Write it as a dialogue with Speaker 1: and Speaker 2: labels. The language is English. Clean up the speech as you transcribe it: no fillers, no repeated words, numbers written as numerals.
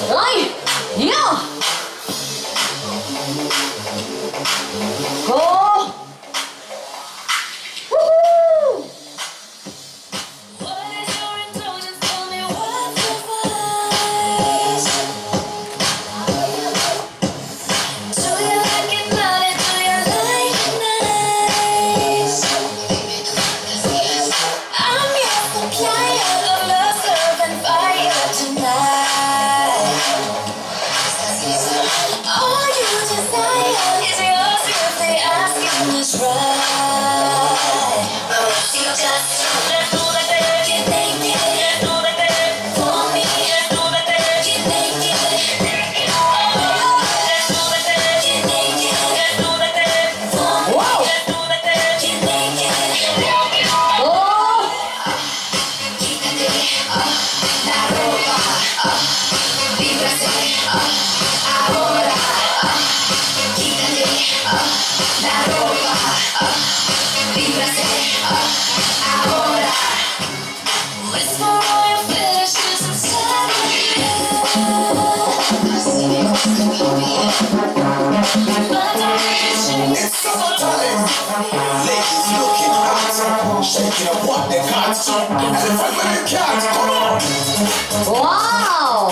Speaker 1: Ay! Yeah! Oh! Woohoo!
Speaker 2: What is your indulgence? Tell me what's your vice? Do you like it naughty? Do you like it nice? I'm your supplier of love, serve, and fire tonight. All you desire is yours if they ask you what's right. You just let's do like that. Get naked. Let's do like that. For me. Let's do like that. Get naked. Let's do like that. Get naked. Let's do like that. For me.
Speaker 1: Wow!
Speaker 2: Let's do like that. Get naked.
Speaker 1: Oh!
Speaker 2: Quítate, la ropa, víbrase, ahora. Quítate, la ropa, víbrase, ahora. Whisper all your fetishes inside of you. My direction is
Speaker 3: It's summertime. Ladies looking hot, shaking up what they got. Elephant man cat, come on.
Speaker 1: Wow!